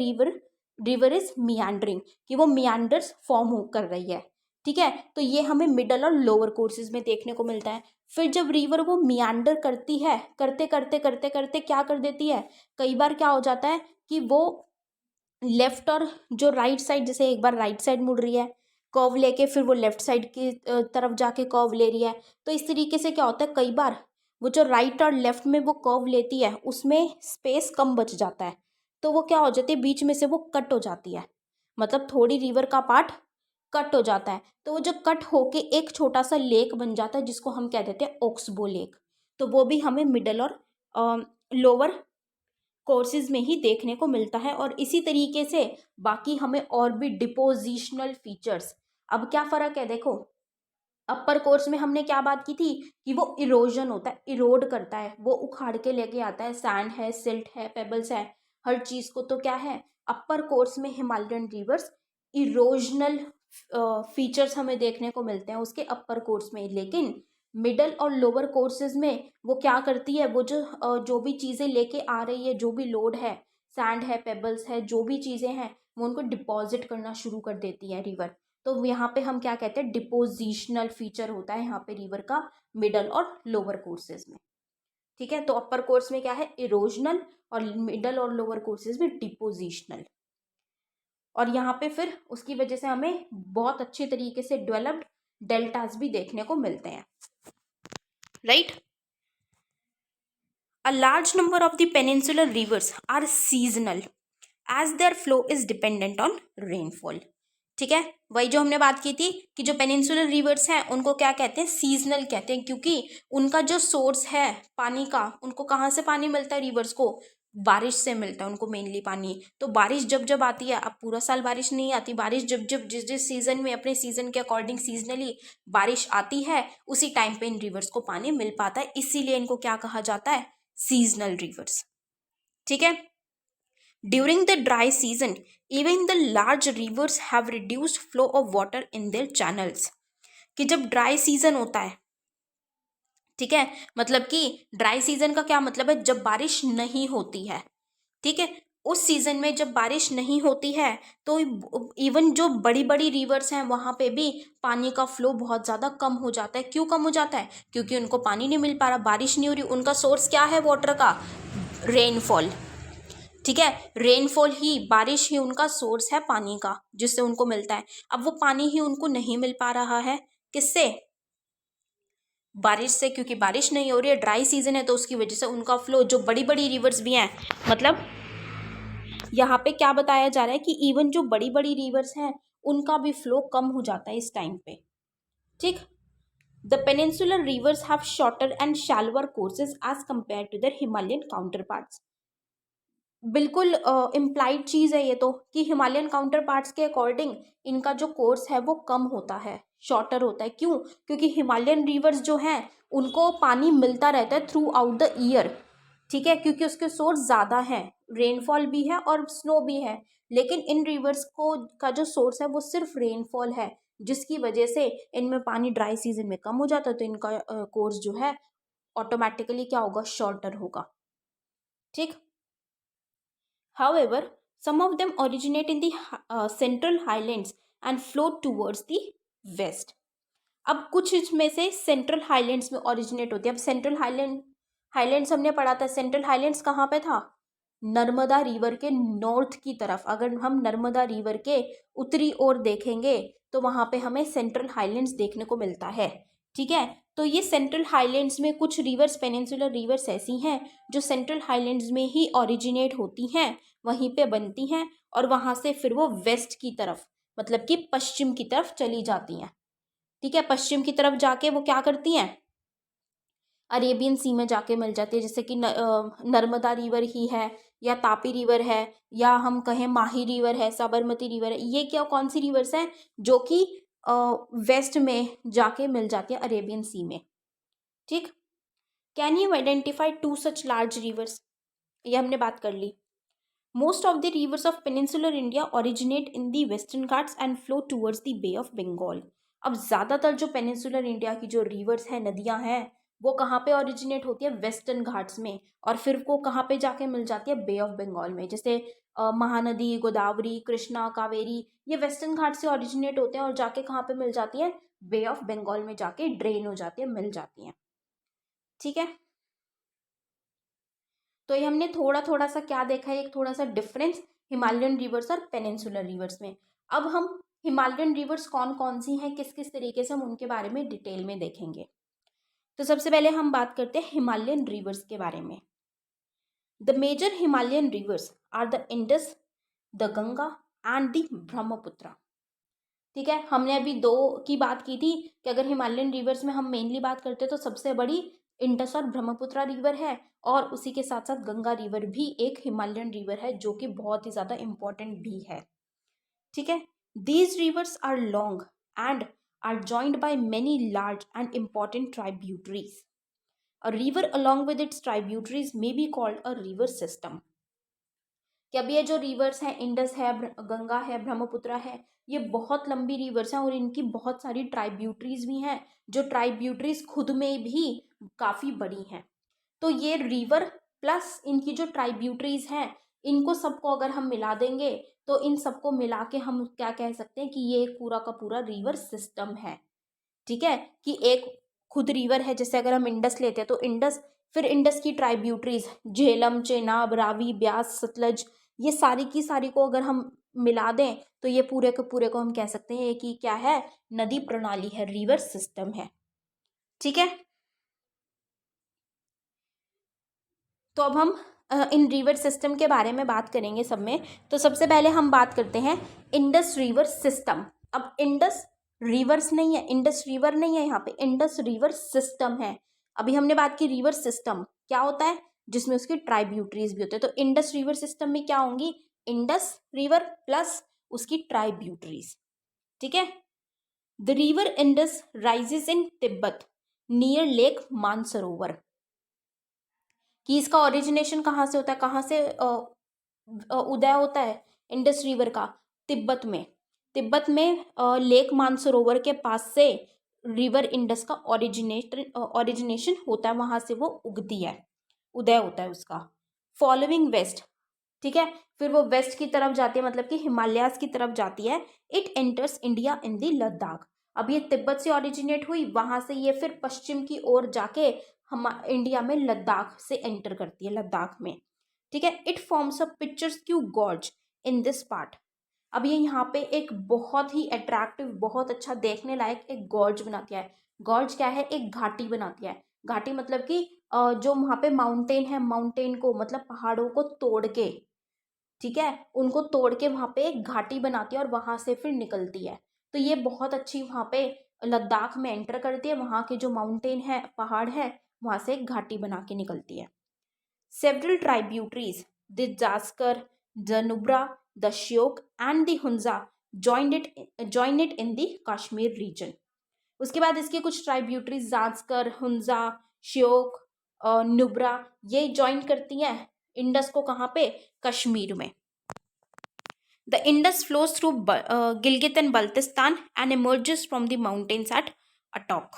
रिवर इज मियांडरिंग, कि वो मियांडर्स फॉर्म कर रही है। ठीक है, तो ये हमें मिडल और लोअर कोर्सेज में देखने को मिलता है। फिर जब रिवर वो मियांडर करती है, करते करते करते करते क्या कर देती है, कई बार क्या हो जाता है कि वो लेफ्ट और जो राइट साइड, जैसे एक बार राइट साइड मुड़ रही है कर्व लेके, फिर वो लेफ्ट साइड की तरफ जाके कर्व ले रही है। तो इस तरीके से क्या होता है, कई बार वो जो राइट और लेफ्ट में वो कर्व लेती है उसमें स्पेस कम बच जाता है, तो वो क्या हो जाती है, बीच में से वो कट हो जाती है, मतलब थोड़ी रिवर का पार्ट कट हो जाता है। तो वो जो कट होके एक छोटा सा लेक बन जाता है, जिसको हम कह देते हैं ओक्सबो लेक। तो वो भी हमें मिडल और लोअर कोर्सेज में ही देखने को मिलता है। और इसी तरीके से बाकी हमें और भी डिपोजिशनल फीचर्स। अब क्या फ़र्क है देखो, अपर कोर्स में हमने क्या बात की थी कि वो इरोजन होता है, इरोड करता है, वो उखाड़ के लेके आता है, सैंड है, सिल्ट है, पेबल्स है, हर चीज़ को। तो क्या है, अपर कोर्स में हिमालयन रिवर्स इरोजनल फीचर्स हमें देखने को मिलते हैं उसके अपर कोर्स में। लेकिन मिडल और लोअर कोर्सेज में वो क्या करती है, वो जो भी चीज़ें लेके आ रही है, जो भी लोड है, सैंड है, पेबल्स है, जो भी चीज़ें हैं, वो उनको डिपॉजिट करना शुरू कर देती है रिवर। तो यहाँ पे हम क्या कहते हैं, डिपोजिशनल फीचर होता है यहाँ पे रिवर का मिडल और लोअर कोर्सेज में। ठीक है, तो अपर कोर्स में क्या है, इरोजनल, और मिडल और लोअर कोर्सेज में डिपोजिशनल। और यहाँ पे फिर उसकी वजह से हमें बहुत अच्छे तरीके से डेवलप्ड डेल्टास भी देखने को मिलते हैं। Right? A large number of the peninsular rivers are seasonal as their flow is dependent on rainfall. ठीक है, वही जो हमने बात की थी कि जो पेनिनसुलर रिवर्स हैं उनको क्या कहते हैं, सीजनल कहते हैं, क्योंकि उनका जो सोर्स है पानी का, उनको कहाँ से पानी मिलता है रिवर्स को, बारिश से मिलता है उनको मेनली पानी। तो बारिश जब जब आती है, अब पूरा साल बारिश नहीं आती, बारिश जब जब जिस जिस सीजन में अपने सीजन के अकॉर्डिंग सीजनली बारिश आती है, उसी टाइम पे इन रिवर्स को पानी मिल पाता है, इसीलिए इनको क्या कहा जाता है, सीजनल रिवर्स। ठीक है। During the dry season even the large reverse have reduced flow of water in their channels. कि जब ड्राई सीजन होता है, ठीक है, मतलब कि ड्राई सीजन का क्या मतलब है, जब बारिश नहीं होती है, ठीक है, उस सीजन में जब बारिश नहीं होती है तो इवन जो बड़ी बड़ी रिवर्स हैं वहाँ पे भी पानी का फ्लो बहुत ज़्यादा कम हो जाता है। क्यों कम हो जाता है, क्योंकि उनको पानी नहीं मिल पा रहा, बारिश नहीं हो रही, उनका सोर्स क्या है वाटर का, रेनफॉल। ठीक है, रेनफॉल ही, बारिश ही उनका सोर्स है पानी का, जिससे उनको मिलता है। अब वो पानी ही उनको नहीं मिल पा रहा है, किससे, बारिश से, क्योंकि बारिश नहीं हो रही है, ड्राई सीजन है, तो उसकी वजह से उनका फ्लो, जो बड़ी बड़ी रिवर्स भी हैं, मतलब यहाँ पे क्या बताया जा रहा है कि इवन जो बड़ी बड़ी रिवर्स हैं उनका भी फ्लो कम हो जाता है इस टाइम पे। ठीक। The peninsular rivers have shorter and shallower courses as compare to their Himalayan counterparts. बिल्कुल इम्प्लाइड चीज़ है ये तो, कि हिमालयन काउंटर पार्ट्स के अकॉर्डिंग इनका जो कोर्स है वो कम होता है, शॉर्टर होता है। क्यों, क्योंकि हिमालयन रिवर्स जो हैं उनको पानी मिलता रहता है थ्रू आउट द ईयर। ठीक है, क्योंकि उसके सोर्स ज़्यादा हैं, रेनफॉल भी है और स्नो भी है। लेकिन इन रिवर्स को का जो सोर्स है वो सिर्फ रेनफॉल है, जिसकी वजह से इनमें पानी ड्राई सीजन में कम हो जाता है, तो इनका कोर्स जो है ऑटोमेटिकली क्या होगा, शॉर्टर होगा। ठीक। However, some of them originate in the central highlands and flow towards the west. अब कुछ इसमें से सेंट्रल हाईलैंड्स में ओरिजिनेट होती है। अब सेंट्रल हाईलैंड्स हमने पढ़ा था, सेंट्रल हाईलैंड्स कहाँ पे था, नर्मदा रिवर के नॉर्थ की तरफ। अगर हम नर्मदा रिवर के उत्तरी ओर देखेंगे तो वहाँ पे हमें सेंट्रल हाईलैंड्स देखने को मिलता है। ठीक है, तो ये सेंट्रल हाईलैंड्स में कुछ रिवर्स, पेनिनसुलर रिवर्स ऐसी हैं जो सेंट्रल हाईलैंड्स में ही ओरिजिनेट होती हैं, वहीं पे बनती हैं, और वहाँ से फिर वो वेस्ट की तरफ, मतलब कि पश्चिम की तरफ चली जाती हैं। ठीक है, पश्चिम की तरफ जाके वो क्या करती हैं, अरेबियन सी में जाके मिल जाती है। जैसे कि नर्मदा रिवर ही है, या तापी रिवर है, या हम कहें माही रिवर है, साबरमती रिवर है, ये क्या, कौन सी रिवर्स हैं जो कि वेस्ट में जाके मिल जाती है अरेबियन सी में। ठीक। Can you identify 2 such large rivers, ये हमने बात कर ली। Most of the rivers of peninsular India originate in the western Ghats and flow towards the bay of Bengal. अब ज़्यादातर जो पेनिनसुलर इंडिया की जो रिवर्स हैं, नदियां हैं, वो कहाँ पे ओरिजिनेट होती है, वेस्टर्न घाट्स में, और फिर वो कहाँ पे जाके मिल जाती है, बे ऑफ बंगाल में। जैसे महानदी, गोदावरी, कृष्णा, कावेरी, ये वेस्टर्न घाट से ओरिजिनेट होते हैं और जाके कहाँ पे मिल जाती है, बे ऑफ बंगाल में जाके ड्रेन हो जाती है, मिल जाती हैं। ठीक है, तो ये हमने थोड़ा थोड़ा सा क्या देखा है, एक थोड़ा सा डिफरेंस हिमालयन रिवर्स और पेनिनसुलर रिवर्स में। अब हम हिमालयन रिवर्स कौन कौन सी हैं, किस किस तरीके से हम उनके बारे में डिटेल में देखेंगे। तो सबसे पहले हम बात करते हैं हिमालयन रिवर्स के बारे में। The major Himalayan rivers are the Indus, the Ganga and the Brahmaputra. ठीक है, हमने अभी दो की बात की थी कि अगर हिमालयन रिवर्स में हम मेनली बात करते हैं तो सबसे बड़ी इंडस और ब्रह्मपुत्र रिवर है, और उसी के साथ साथ गंगा रिवर भी एक हिमालयन रिवर है जो कि बहुत ही ज़्यादा इम्पोर्टेंट भी है। ठीक है, these rivers are long and are joined by many large and important tributaries. A river along with its tributaries may be called a river system. कि अब ये जो रिवर्स हैं, इंडस है, गंगा है, ब्रह्मपुत्र है, ये बहुत लंबी रिवर्स हैं और इनकी बहुत सारी ट्राइब्यूटरीज भी हैं, जो ट्राइब्यूटरीज खुद में भी काफ़ी बड़ी हैं। तो ये रिवर प्लस इनकी जो ट्राइब्यूटरीज हैं, इनको सबको अगर हम मिला देंगे तो इन सबको मिला के हम क्या कह सकते हैं कि ये एक पूरा का पूरा रिवर सिस्टम है। ठीक है, कि एक खुद रिवर है, जैसे अगर हम इंडस लेते हैं तो इंडस, फिर इंडस की ट्राइब्यूटरीज झेलम, चेनाब, रावी, ब्यास, सतलज, ये सारी की सारी को अगर हम मिला दें तो ये पूरे के पूरे को हम कह सकते हैं कि क्या है, नदी प्रणाली है, रिवर सिस्टम है। ठीक है, तो अब हम इन रिवर सिस्टम के बारे में बात करेंगे सब में। तो सबसे पहले हम बात करते हैं इंडस रिवर सिस्टम। अब इंडस रिवर्स नहीं है, इंडस रिवर नहीं है, यहाँ पे इंडस रिवर सिस्टम है। अभी हमने बात की रिवर सिस्टम क्या होता है, जिसमें उसकी ट्राइब्यूटरीज भी होते हैं। तो इंडस रिवर सिस्टम में क्या होंगी, इंडस रिवर प्लस उसकी ट्राइब्यूटरीज। ठीक है। The river Indus rises in Tibet near lake Mansarovar. कि इसका ओरिजिनेशन कहाँ से होता है, कहाँ से उदय होता है इंडस रिवर का, तिब्बत में। तिब्बत में लेक मानसरोवर के पास से रिवर इंडस का ओरिजिनेशन होता है, वहां से वो उगती है, उदय होता है उसका। फॉलोइंग वेस्ट, ठीक है, फिर वो वेस्ट की तरफ जाती है, मतलब कि हिमालयाज की तरफ जाती है। इट एंटर्स इंडिया इन दी लद्दाख। अब ये तिब्बत से ओरिजिनेट हुई, वहां से ये फिर पश्चिम की ओर जाके हम इंडिया में लद्दाख से एंटर करती है, लद्दाख में। ठीक है। It forms a picturesque gorge in this part. अब ये यहाँ पे एक बहुत ही अट्रैक्टिव, बहुत अच्छा देखने लायक एक गॉर्ज बनाती है। गॉर्ज क्या है, एक घाटी बनाती है। घाटी मतलब कि जो वहाँ पे माउंटेन है, माउंटेन को मतलब पहाड़ों को तोड़ के, ठीक है, उनको तोड़ के वहाँ पे एक घाटी बनाती है और वहां से फिर निकलती है। तो ये बहुत अच्छी वहाँ पे लद्दाख में एंटर करती है, वहाँ के जो माउंटेन है, पहाड़ है, वहां से एक घाटी बना के निकलती है। Several tributaries, the Jaskar, the Nubra, the Shyok and the Hunza join it in the Kashmir region. उसके बाद इसके कुछ ट्राइब्यूटरीज जास्कर, हुंजा, श्योक, नुब्रा, ये ज्वाइन करती हैं इंडस को, कहाँ पे, कश्मीर में। The Indus flows through Gilgit and Baltistan and emerges from the mountains at Attock.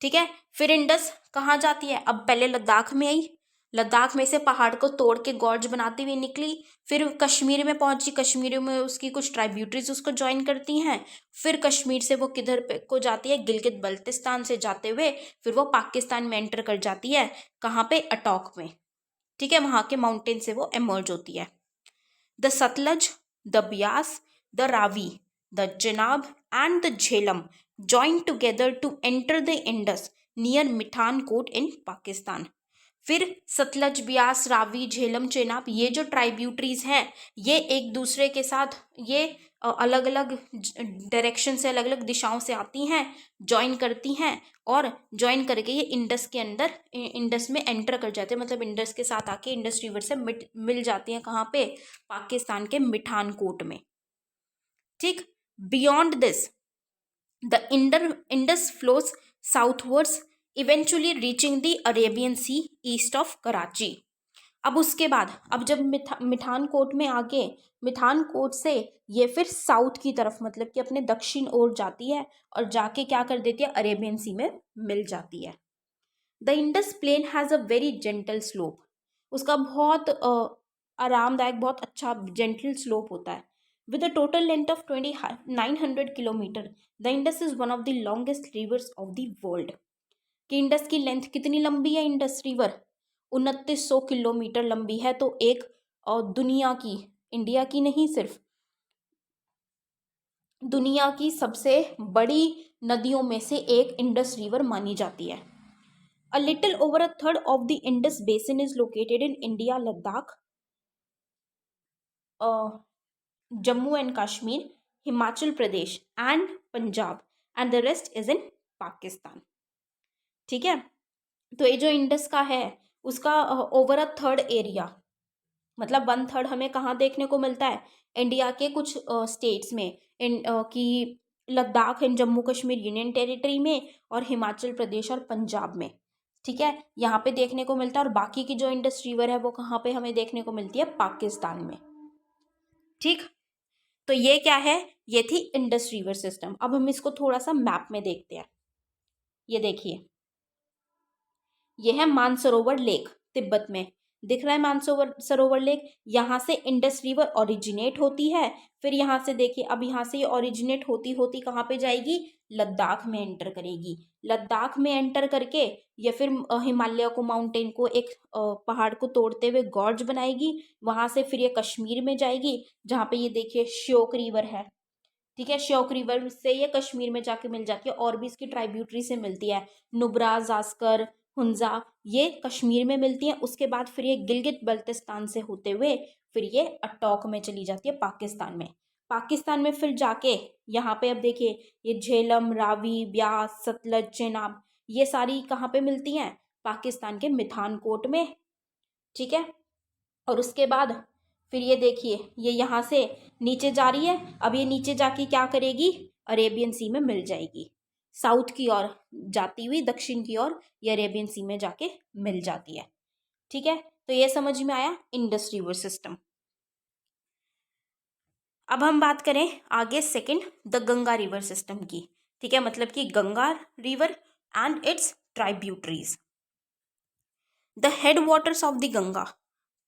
ठीक है। फिर इंडस कहाँ जाती है, अब पहले लद्दाख में आई, लद्दाख में से पहाड़ को तोड़ के गॉर्ज बनाती हुई निकली, फिर कश्मीर में पहुंची, कश्मीर में उसकी कुछ ट्राइब्यूटरीज उसको ज्वाइन करती हैं। फिर कश्मीर से वो किधर को जाती है, गिलगित बल्तिस्तान से जाते हुए फिर वो पाकिस्तान में एंटर कर जाती है, कहाँ पे, अटोक में। ठीक है, वहाँ के माउंटेन से वो एमर्ज होती है। The Sutlej, the Beas, the Ravi, the Chenab and the Jhelum join together to enter the Indus near Mithankot in Pakistan. फिर सतलज, ब्यास, रावी, झेलम, चेनाब, ये जो ट्राइब्यूटरीज हैं, ये एक दूसरे के साथ, ये अलग अलग डायरेक्शन से, अलग अलग दिशाओं से आती हैं, ज्वाइन करती हैं, और ज्वाइन करके ये इंडस के अंदर, इंडस में एंटर कर जाते हैं, मतलब इंडस के साथ आके इंडस रिवर से मिल जाती हैं, कहाँ पे, पाकिस्तान के मिठानकोट में। ठीक। Beyond this the Indus flows southwards, eventually reaching the Arabian Sea east of Karachi. अब उसके बाद, अब जब मिठानकोट में आके, मिठानकोट से ये फिर साउथ की तरफ, मतलब कि अपने दक्षिण ओर जाती है, और जाके क्या कर देती है, अरेबियन सी में मिल जाती है। The Indus plain has a very gentle slope. उसका बहुत आरामदायक, बहुत अच्छा जेंटल स्लोप होता है। With a total length of 2900 kilometre, the Indus is one of the longest reverse of the world. कि इंडस की लेंथ कितनी लंबी है, इंडस रिवर 2900 किलोमीटर लंबी है। तो एक दुनिया की, इंडिया की नहीं, सिर्फ दुनिया की सबसे बड़ी नदियों में से एक इंडस रिवर मानी जाती है। A little over a third of the Indus basin is located in India, Ladakh, Jammu and Kashmir, Himachal Pradesh and Punjab, and the rest is in Pakistan. ठीक है। तो ये जो इंडस का है, उसका ओवर अ थर्ड एरिया, मतलब 1/3 हमें कहाँ देखने को मिलता है, इंडिया के कुछ स्टेट्स में, की Ladakh and Jammu Kashmir union territory में, और हिमाचल प्रदेश और पंजाब में। ठीक है, यहाँ पे देखने को मिलता है। और बाकी की जो इंडस रिवर है वो कहाँ पे हमें देखने को मिलती है, पाकिस्तान में। ठीक। तो ये क्या है, ये थी इंडस रिवर सिस्टम। अब हम इसको थोड़ा सा मैप में देखते हैं। ये देखिए, ये है मानसरोवर लेक, तिब्बत में दिख रहा है मानसरोवर सरोवर लेक। यहाँ से इंडस रिवर ओरिजिनेट होती है। फिर यहाँ से देखिए, अब यहाँ से ये ओरिजिनेट होती होती कहाँ पे जाएगी, लद्दाख में एंटर करेगी। लद्दाख में एंटर करके ये फिर हिमालय को, माउंटेन को, एक पहाड़ को तोड़ते हुए गॉर्ज बनाएगी। वहाँ से फिर ये कश्मीर में जाएगी, जहाँ पे ये देखिए श्योक रिवर है। ठीक है, श्योक रिवर से ये कश्मीर में जाके मिल जाती है, और भी इसकी ट्राइब्यूटरी से मिलती है, नुब्रा, जास्कर, हुंजा, ये कश्मीर में मिलती हैं। उसके बाद फिर ये गिलगित बल्तिस्तान से होते हुए फिर ये अटोक में चली जाती है, पाकिस्तान में। पाकिस्तान में फिर जाके यहाँ पे अब देखिए, ये झेलम, रावी, ब्यास, सतलज, चेनाब, ये सारी कहाँ पे मिलती हैं, पाकिस्तान के मिठानकोट में, ठीक है। और उसके बाद फिर ये देखिए, ये यहाँ से नीचे जा रही है। अब ये नीचे जाके क्या करेगी, अरेबियन सी में मिल जाएगी। साउथ की ओर जाती हुई दक्षिण की ओर ये अरेबियन सी में जाके मिल जाती है, ठीक है। तो ये समझ में आया इंडस रिवर सिस्टम। अब हम बात करें आगे second the Ganga river system की, ठीक है। मतलब कि Ganga river and it's tributaries. The head waters of the Ganga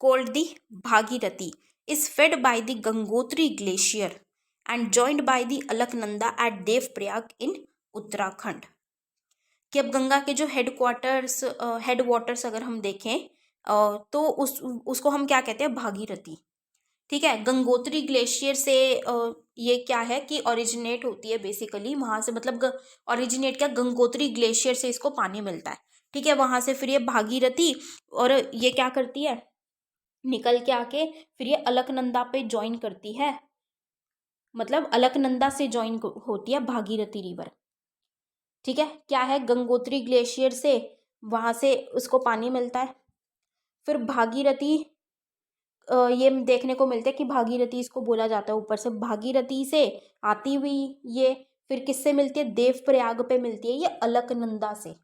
called the Bhagirathi is fed by the Gangotri glacier and joined by the Alaknanda at Devprayag in Uttarakhand. कि अब गंगा के जो हेड वाटर्स अगर हम देखें तो उसको हम क्या कहते हैं, भागीरथी, ठीक है। गंगोत्री ग्लेशियर से ये क्या है कि ओरिजिनेट होती है बेसिकली वहाँ से, मतलब ओरिजिनेट क्या, गंगोत्री ग्लेशियर से इसको पानी मिलता है, ठीक है। वहाँ से फिर ये भागीरथी, और ये क्या करती है, निकल के आके फिर ये अलकनंदा पे ज्वाइन करती है, मतलब अलकनंदा से ज्वाइन होती है भागीरथी रिवर, ठीक है। क्या है, गंगोत्री ग्लेशियर से वहाँ से उसको पानी मिलता है। फिर भागीरथी ये देखने को मिलता है कि भागीरथी इसको बोला जाता है ऊपर से, भागीरथी से आती हुई ये फिर किससे मिलती है, देवप्रयाग पे मिलती है ये अलकनंदा से,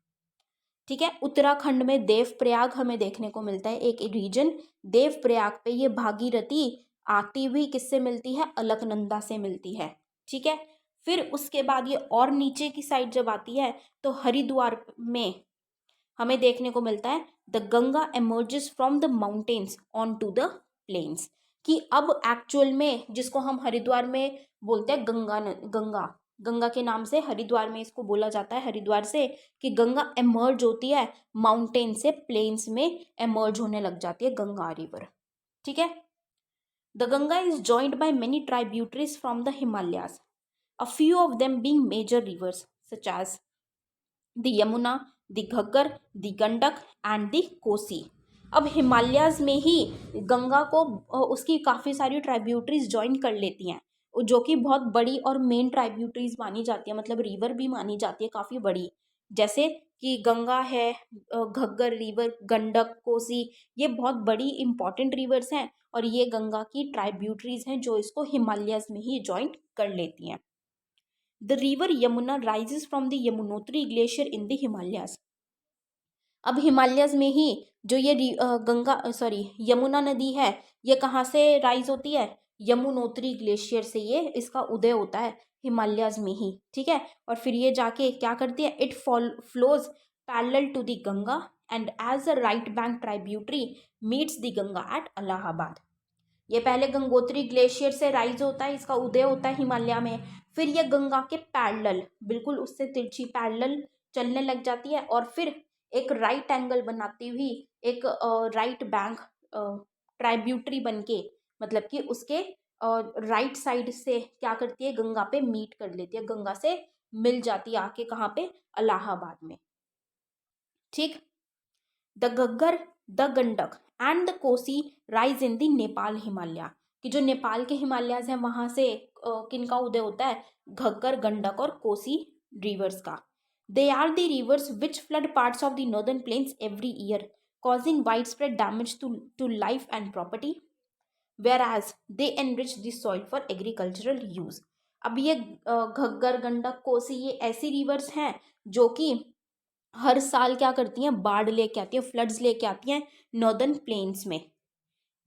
ठीक है। उत्तराखंड में देवप्रयाग हमें देखने को मिलता है एक रीजन, देवप्रयाग पे ये भागीरथी आती हुई किससे मिलती है, अलकनंदा से मिलती है, ठीक है। फिर उसके बाद ये और नीचे की साइड जब आती है तो हरिद्वार में हमें देखने को मिलता है the Ganga emerges from the mountains on to the plains, कि अब एक्चुअल में जिसको हम हरिद्वार में बोलते हैं गंगा के नाम से हरिद्वार में इसको बोला जाता है, हरिद्वार से, कि गंगा एमर्ज होती है माउंटेन से, प्लेन्स में एमर्ज होने लग जाती है गंगा रिवर, ठीक है। The Ganga is joined by many tributaries from the Himalayas, a few of them being major rivers such as the Yamuna, the Ghaggar, the Gandak and the Kosi। अब हिमालयाज में ही गंगा को उसकी काफ़ी सारी ट्राइब्यूटरीज ज्वाइन कर लेती हैं, जो कि बहुत बड़ी और मेन ट्राइब्यूटरीज मानी जाती है, मतलब रिवर भी मानी जाती है काफ़ी बड़ी, जैसे कि गंगा है, घग्गर रिवर, गंडक, कोसी, ये बहुत बड़ी इंपॉर्टेंट रिवर्स हैं और ये गंगा की ट्राइब्यूटरीज हैं जो इसको हिमालयाज में ही ज्वाइन कर लेती हैं। The river Yamuna rises from the Yamunotri glacier in the Himalayas। अब हिमालयस में ही जो ये यमुना नदी है, ये कहाँ से राइज होती है, यमुनोत्री ग्लेशियर से ये इसका उदय होता है हिमालयस में ही, ठीक है। और फिर ये जाके क्या करती है, it flows parallel to the Ganga and as a right bank tributary meets the Ganga at Allahabad. ये पहले गंगोत्री ग्लेशियर से राइज होता है, इसका उदय होता है हिमालय में, फिर ये गंगा के पैरेलल, बिल्कुल उससे तिरछी पैरेलल चलने लग जाती है और फिर एक राइट एंगल बनाती हुई एक राइट बैंक ट्राइब्यूटरी बनके, मतलब कि उसके राइट साइड से क्या करती है, गंगा पे मीट कर लेती है, गंगा से मिल जाती है आके, कहाँ पे, इलाहाबाद में, ठीक। The Ghaggar, the Gandak and the Kosi rise in the Nepal Himalaya, कि जो नेपाल के हिमालयाज हैं वहाँ से किनका उदय होता है, घग्गर, गंडक और कोसी रिवर्स का। They are the rivers which flood parts of the northern plains every year causing widespread damage to life and property, whereas they enrich the soil for agricultural use। अब ये घग्गर, गंडक, कोसी, ये ऐसी रिवर्स हैं जो कि हर साल क्या करती हैं, बाढ़ लेके आती है, फ्लड्स लेके आती हैं नॉर्दर्न प्लेन्स में,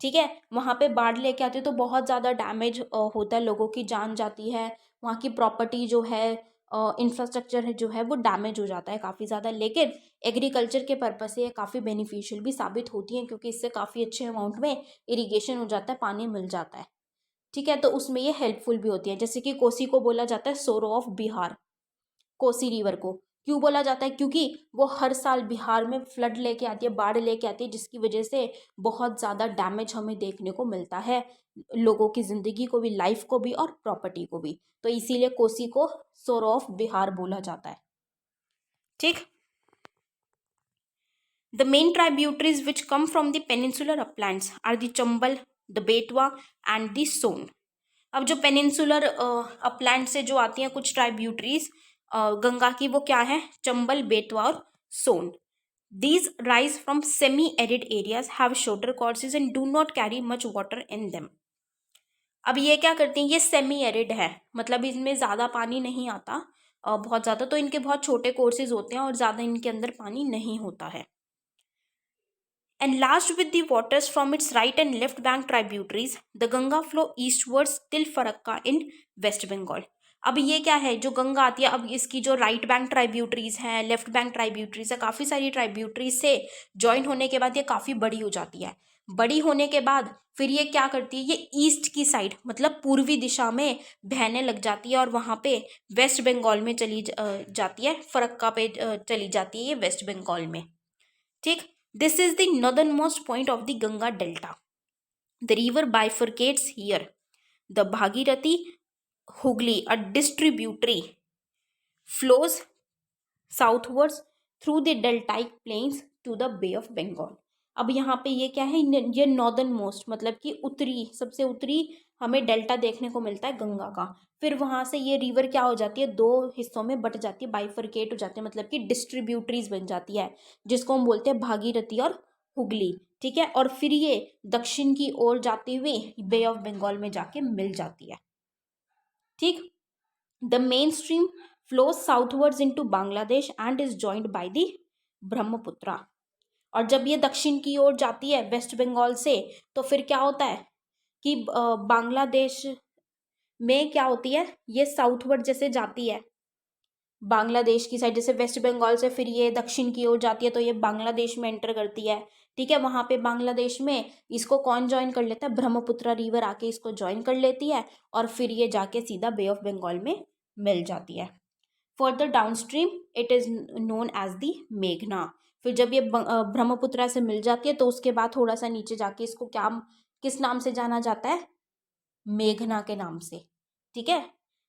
ठीक है। वहाँ पे बाढ़ लेके आती है तो बहुत ज़्यादा डैमेज होता है, लोगों की जान जाती है, वहाँ की प्रॉपर्टी जो है, इंफ्रास्ट्रक्चर जो है वो डैमेज हो जाता है काफ़ी ज़्यादा, लेकिन एग्रीकल्चर के पर्पज़ से ये काफ़ी बेनिफिशियल भी साबित होती हैं क्योंकि इससे काफ़ी अच्छे अमाउंट में इरीगेशन हो जाता है, पानी मिल जाता है, ठीक है। तो उसमें ये हेल्पफुल भी होती है, जैसे कि कोसी को बोला जाता है सोरो ऑफ बिहार, कोसी रिवर को क्यों बोला जाता है, क्योंकि वो हर साल बिहार में फ्लड लेके आती है, बाढ़ लेके आती है, जिसकी वजह से बहुत ज़्यादा डैमेज हमें देखने को मिलता है, लोगों की ज़िंदगी को भी, लाइफ को भी और प्रॉपर्टी को भी, तो इसीलिए कोसी को सोर ऑफ बिहार बोला जाता है, ठीक। The main tributaries which come from the peninsular uplands are the Chambal, the Betwa and the Son. अब जो पेनिनसुलर अपलैंड से जो आती हैं कुछ ट्राइब्यूटरीज गंगा की, वो क्या है, चंबल, बेतवा और सोन। These rise from semi-arid areas, have shorter courses and do not carry much water in them. अब ये क्या करती हैं, ये सेमी एरिड है, मतलब इनमें ज़्यादा पानी नहीं आता बहुत ज़्यादा, तो इनके बहुत छोटे कोर्सेज होते हैं और ज़्यादा इनके अंदर पानी नहीं होता है. Enlarged with the waters from its right and left bank tributaries, the Ganga flow eastwards till Farakka in West Bengal. अब ये क्या है, जो गंगा आती है, अब इसकी जो राइट बैंक ट्राइब्यूटरीज हैं, लेफ्ट बैंक ट्राइब्यूटरीज है, काफ़ी सारी ट्राइब्यूटरीज से ज्वाइन होने के बाद ये काफ़ी बड़ी हो जाती है. बड़ी होने के बाद फिर ये क्या करती है, ये ईस्ट की साइड मतलब पूर्वी दिशा में बहने लग जाती है और वहाँ पे वेस्ट बंगाल में चली जाती है, फरक्का पे चली जाती है ये वेस्ट बंगाल में. ठीक. This is the northernmost point of the Ganga Delta. The river bifurcates here. The Bhagirathi Hooghly, a distributary, flows southwards through the deltaic plains to the Bay of Bengal. अब यहाँ पे ये क्या है, ये नॉर्दर्न मोस्ट मतलब कि उत्तरी, सबसे उत्तरी हमें डेल्टा देखने को मिलता है गंगा का. फिर वहाँ से ये रिवर क्या हो जाती है, दो हिस्सों में बट जाती है, बाइफरकेट हो जाती है, मतलब कि डिस्ट्रीब्यूटरीज बन जाती है, जिसको हम बोलते हैं भागीरथी और हुगली. ठीक है. और फिर ये दक्षिण की ओर जाती हुई बे ऑफ बंगाल में जाके मिल जाती है. ठीक. The main stream flows southwards into Bangladesh and is joined by the Brahmaputra. और जब ये दक्षिण की ओर जाती है वेस्ट बंगाल से, तो फिर क्या होता है कि बांग्लादेश में क्या होती है, ये साउथवर्ड जैसे जाती है बांग्लादेश की साइड, जैसे वेस्ट बंगाल से फिर ये दक्षिण की ओर जाती है तो ये बांग्लादेश में एंटर करती है. ठीक है. वहाँ पे बांग्लादेश में इसको कौन ज्वाइन कर लेता है, ब्रह्मपुत्रा रिवर आके इसको ज्वाइन कर लेती है और फिर ये जाके सीधा बे ऑफ बंगाल में मिल जाती है. Further downstream it is known as the मेघना. फिर जब ये ब्रह्मपुत्रा से मिल जाती है तो उसके बाद थोड़ा सा नीचे जाके इसको क्या, किस नाम से जाना जाता है, मेघना के नाम से. ठीक है.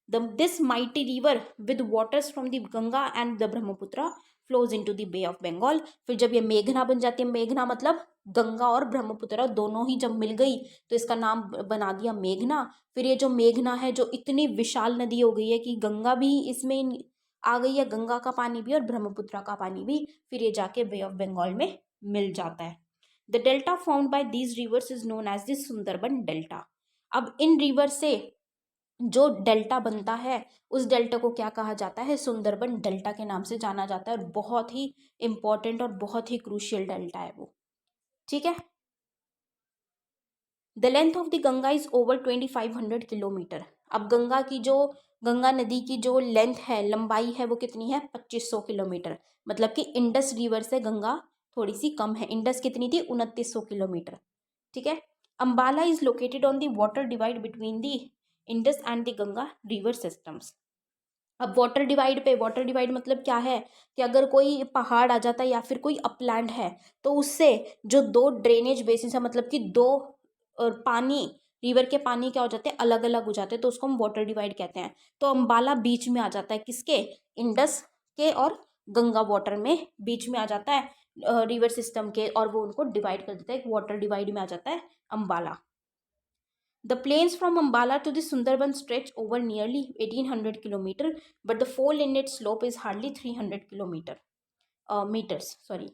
This mighty river with waters from the Ganga and the Brahmaputra flows into the bay of Bengal. फिर जब ये मेघना बन जाती है, मेघना मतलब गंगा और ब्रह्मपुत्रा दोनों ही जब मिल गई तो इसका नाम बना दिया मेघना. फिर ये जो मेघना है, जो इतनी विशाल नदी हो गई है कि गंगा भी इसमें आ गई है, गंगा का पानी भी और ब्रह्मपुत्रा का पानी भी, फिर ये जाके बे ऑफ बंगाल में मिल जाता है. The delta found by these rivers is known as the Sundarban delta. अब इन रिवर से जो डेल्टा बनता है उस डेल्टा को क्या कहा जाता है, सुंदरबन डेल्टा के नाम से जाना जाता है और बहुत ही इंपॉर्टेंट और बहुत ही क्रूशियल डेल्टा है वो. ठीक है. The length of the Ganga is over 2500 kilometre. अब गंगा नदी की जो लेंथ है, लंबाई है, वो कितनी है, 2500 किलोमीटर. मतलब कि इंडस रिवर से गंगा थोड़ी सी कम है. इंडस कितनी थी, 2900 किलोमीटर. ठीक है. Ambala is located on the water divide between the Indus and the Ganga river systems. अब वाटर डिवाइड मतलब क्या है कि अगर कोई पहाड़ आ जाता है या फिर कोई अपलैंड है तो उससे जो दो ड्रेनेज बेसिन है, मतलब कि दो पानी, रिवर के पानी क्या हो जाते हैं, अलग अलग हो जाते हैं, तो उसको हम वाटर डिवाइड कहते हैं. तो अंबाला बीच में आ जाता है, किसके, इंडस के और गंगा वाटर में बीच में आ जाता है रिवर सिस्टम के, और वो उनको डिवाइड कर देता है, एक वाटर डिवाइड में आ जाता है Ambala. The plains from Ambala to the Sundarban stretch over nearly 1800 km, but the fall in its slope is hardly 300 meters. Sorry.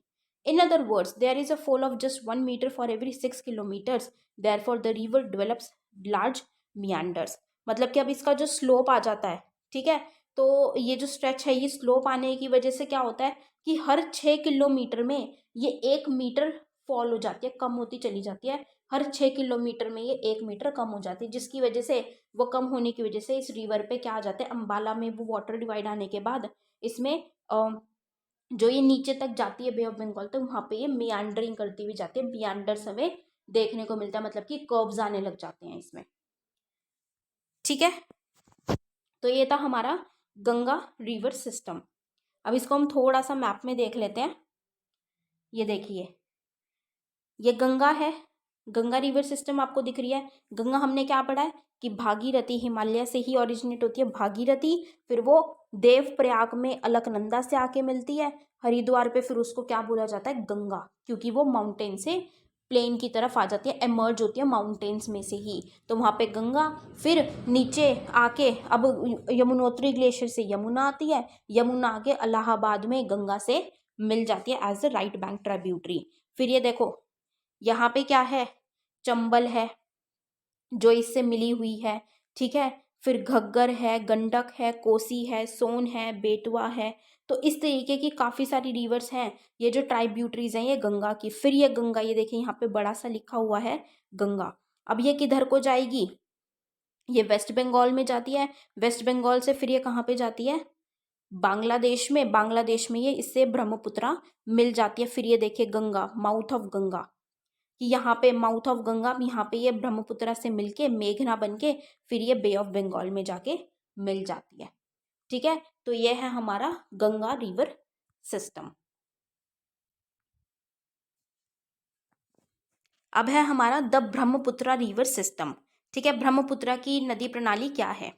In other words, there is a fall of just 1 meter for every 6 kilometers. Therefore, the river develops large meanders. मतलब कि अब इसका जो स्लोप आ जाता है, ठीक है, तो ये जो स्ट्रेच है, ये स्लोप आने की वजह से क्या होता है कि हर 6 किलोमीटर में ये 1 मीटर फॉल हो जाती है, कम होती चली जाती है. हर 6 किलोमीटर में ये 1 मीटर कम हो जाती है, जिसकी वजह से, वो कम होने की वजह से इस रिवर पे क्या आ जाते हैं, अंबाला में वो वाटर डिवाइड आने के बाद इसमें जो ये नीचे तक जाती है बे ऑफ बंगाल तक, वहाँ पे ये मियांडरिंग करती हुई जाती है. मियांडर्स हमें देखने को मिलता है, मतलब कि कर्व्स आने लग जाते हैं इसमें. ठीक है. तो ये था हमारा गंगा रिवर सिस्टम. अब इसको हम थोड़ा सा मैप में देख लेते हैं. ये देखिए, ये गंगा है, गंगा रिवर सिस्टम आपको दिख रही है. गंगा हमने क्या पढ़ा है कि भागीरथी, हिमालय से ही ओरिजिनेट होती है भागीरथी, फिर वो देवप्रयाग में अलकनंदा से आके मिलती है हरिद्वार पे, फिर उसको क्या बोला जाता है, गंगा, क्योंकि वो माउंटेन से प्लेन की तरफ आ जाती है, एमर्ज होती है माउंटेन्स में से ही, तो वहाँ पे गंगा. फिर नीचे आके अब यमुनोत्री ग्लेशियर से यमुना आती है, यमुना आके इलाहाबाद में गंगा से मिल जाती है as a right bank tributary. फिर ये देखो यहाँ पे क्या है, चंबल है जो इससे मिली हुई है, ठीक है। फिर घग्गर है, गंडक है, कोसी है, सोन है, बेतवा है। तो इस तरीके की काफ़ी सारी रिवर्स हैं ये जो ट्राइब्यूटरीज हैं ये गंगा की। फिर ये गंगा, ये देखिए यहाँ पे बड़ा सा लिखा हुआ है गंगा। अब ये किधर को जाएगी, ये वेस्ट बंगाल में जाती है। वेस्ट बंगाल से फिर ये कहाँ पे जाती है, बांग्लादेश में। बांग्लादेश में ये इससे ब्रह्मपुत्रा मिल जाती है। फिर ये देखिए गंगा, माउथ ऑफ गंगा, कि यहाँ पे माउथ ऑफ गंगा, यहाँ पे ये ब्रह्मपुत्रा से मिलके मेघना बन के फिर ये बे ऑफ बंगाल में जाके मिल जाती है, ठीक है। तो ये है हमारा गंगा रिवर सिस्टम। अब है हमारा द ब्रह्मपुत्रा रिवर सिस्टम, ठीक है। ब्रह्मपुत्रा की नदी प्रणाली क्या है।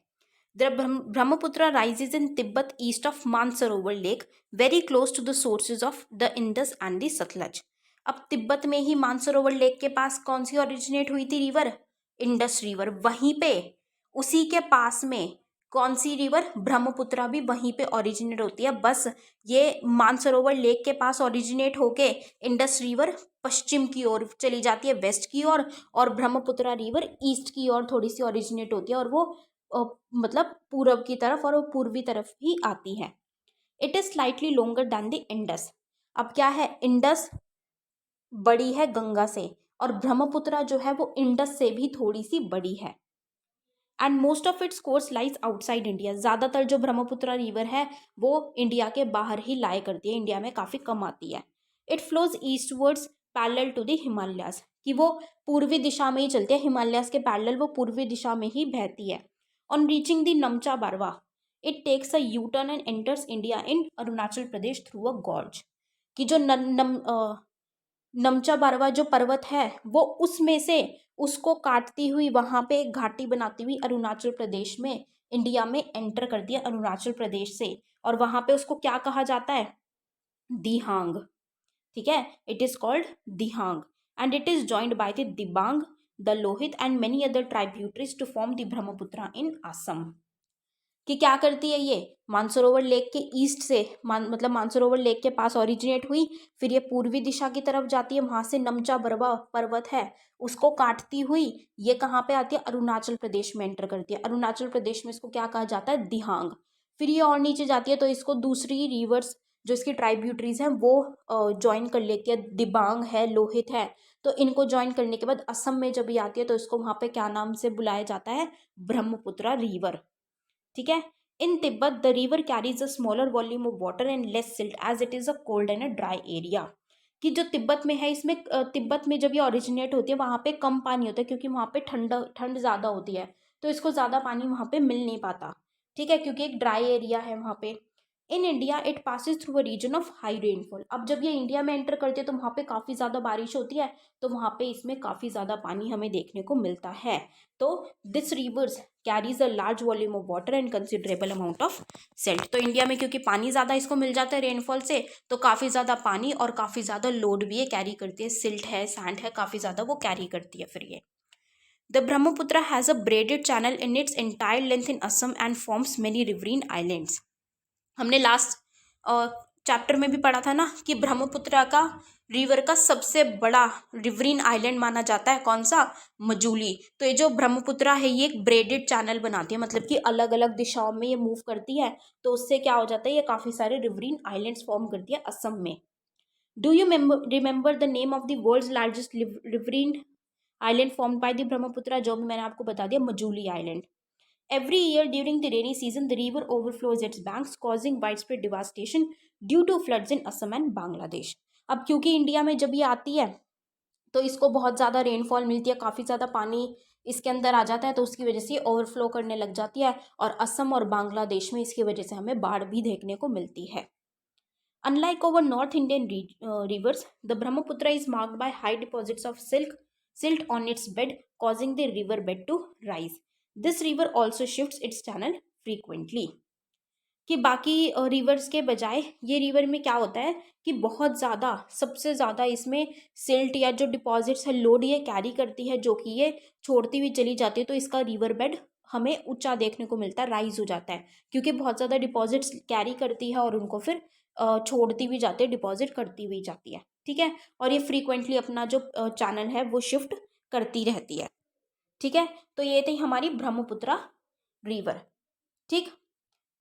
The Brahmaputra rises in Tibet east of Mansarovar lake very close to the sources of the Indus and the Sutlej. अब तिब्बत में ही मानसरोवर लेक के पास कौन सी ओरिजिनेट हुई थी रिवर, इंडस रिवर। वहीं पे उसी के पास में कौन सी रिवर, ब्रह्मपुत्रा भी वहीं पे ओरिजिनेट होती है। बस ये मानसरोवर लेक के पास ओरिजिनेट होके इंडस रिवर पश्चिम की ओर चली जाती है, वेस्ट की ओर, और ब्रह्मपुत्रा रिवर ईस्ट की ओर थोड़ी सी ओरिजिनेट होती है, और वो मतलब पूरब की तरफ और वो पूर्वी तरफ ही आती है। It is slightly longer than the Indus. अब क्या है, इंडस बड़ी है गंगा से, और ब्रह्मपुत्रा जो है वो इंडस से भी थोड़ी सी बड़ी है। And most of its course lies outside India. ज़्यादातर जो ब्रह्मपुत्रा रिवर है वो इंडिया के बाहर ही लाई करती है, इंडिया में काफ़ी कम आती है। It flows eastwards parallel to the Himalayas, कि वो पूर्वी दिशा में ही चलती है, हिमालयाज के पैरेलल वो पूर्वी दिशा में ही बहती है। On reaching the Namcha Barwa it takes a U turn and enters India in Arunachal Pradesh through a gorge. कि जो नमचा बारवा जो पर्वत है वो उसमें से उसको काटती हुई वहां पे एक घाटी बनाती हुई अरुणाचल प्रदेश में इंडिया में एंटर करती है, अरुणाचल प्रदेश से। और वहां पे उसको क्या कहा जाता है, दिहांग, ठीक है। It is called Dihang and it is joined by the Dibang, the Lohit and many other tributaries to form the Brahmaputra in Assam. कि क्या करती है ये, मानसरोवर लेक के ईस्ट से मतलब मानसरोवर लेक के पास ओरिजिनेट हुई, फिर ये पूर्वी दिशा की तरफ जाती है, वहां से नमचा बरवा पर्वत है उसको काटती हुई ये कहाँ पे आती है, अरुणाचल प्रदेश में एंटर करती है। अरुणाचल प्रदेश में इसको क्या कहा जाता है, दिहांग। फिर ये और नीचे जाती है तो इसको दूसरी रिवर्स जो इसकी ट्राइब्यूटरीज हैं वो ज्वाइन कर लेती है, दिबांग है, लोहित है। तो इनको ज्वाइन करने के बाद असम में जब ये आती है तो इसको वहां पे क्या नाम से बुलाया जाता है, ब्रह्मपुत्रा रिवर, ठीक है। In Tibet the river carries a smaller volume of water and less silt as it is a cold and a dry area. कि जो तिब्बत में है इसमें तिब्बत में जब ये ओरिजिनेट होती है वहाँ पे कम पानी होता है, क्योंकि वहाँ पे ठंड ज़्यादा होती है, तो इसको ज़्यादा पानी वहाँ पे मिल नहीं पाता, ठीक है, क्योंकि एक ड्राई एरिया है वहाँ पे। In India it passes through a region of high rainfall. अब जब ये इंडिया में एंटर करते हैं तो वहाँ पे काफ़ी ज़्यादा बारिश होती है, तो वहाँ पे इसमें काफ़ी ज़्यादा पानी हमें देखने को मिलता है। तो this reverse carries a large volume of water and considerable amount of silt. तो इंडिया में क्योंकि पानी ज़्यादा इसको मिल जाता है रेनफॉल से, तो काफ़ी ज़्यादा पानी और काफ़ी ज़्यादा लोड भी ये कैरी करती है, सिल्ट है, सैंड है, काफ़ी ज़्यादा वो कैरी करती है। फिर ये the Brahmaputra has a braided channel in its entire length in Assam and forms many riverine islands. हमने लास्ट चैप्टर में भी पढ़ा था ना कि ब्रह्मपुत्र का रिवर का सबसे बड़ा रिवरीन आइलैंड माना जाता है कौन सा, मजूली। तो ये जो ब्रह्मपुत्र है ये एक ब्रेडेड चैनल बनाती है, मतलब कि अलग अलग दिशाओं में ये मूव करती है, तो उससे क्या हो जाता है, ये काफ़ी सारे रिवरीन आइलैंड्स फॉर्म करती है असम में। Do you remember the name of the world's largest riverine island formed by the Brahmaputra, जो भी मैंने आपको बता दिया, Majuli island. Every year during the rainy season, the river overflows its banks, causing widespread devastation due to floods in Assam and Bangladesh. अब क्योंकि इंडिया में जब ये आती है तो इसको बहुत ज़्यादा रेनफॉल मिलती है, काफ़ी ज़्यादा पानी इसके अंदर आ जाता है, तो उसकी वजह से ओवरफ्लो करने लग जाती है, और असम और बांग्लादेश में इसकी वजह से हमें बाढ़ भी देखने को मिलती है। Unlike our North Indian rivers, the Brahmaputra is marked by high deposits of silt on its bed, causing the river bed to rise. This river also shifts its channel frequently. कि बाकी रिवर्स के बजाय ये रिवर में क्या होता है कि बहुत ज़्यादा, सबसे ज़्यादा इसमें सिल्ट या जो डिपॉजिट्स है, लोड ये कैरी करती है, जो कि ये छोड़ती हुई चली जाती है, तो इसका रिवर बेड हमें ऊंचा देखने को मिलता है, राइज हो जाता है, क्योंकि बहुत ज़्यादा डिपॉजिट्स कैरी करती है और उनको फिर छोड़ती भी जाती है, डिपॉजिट करती भी जाती है। ठीक है, और ये फ्रीक्वेंटली अपना जो चैनल है वो शिफ्ट करती रहती है। ठीक है, तो ये थी हमारी ब्रह्मपुत्रा रिवर। ठीक,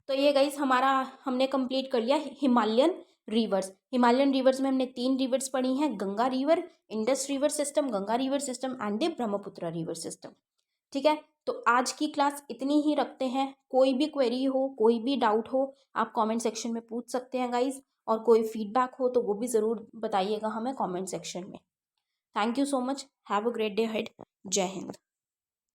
तो ये गाइस हमारा हमने कंप्लीट कर लिया हिमालयन रिवर्स। हिमालयन रिवर्स में हमने 3 रिवर्स पढ़ी हैं, Ganga river, Indus river system, Ganga river system and the Brahmaputra river system. ठीक है, तो आज की क्लास इतनी ही रखते हैं। कोई भी क्वेरी हो, कोई भी डाउट हो, आप कमेंट सेक्शन में पूछ सकते हैं गाइस, और कोई फीडबैक हो तो वो भी ज़रूर बताइएगा हमें कमेंट सेक्शन में। Thank you so much, have a great day head. जय हिंद।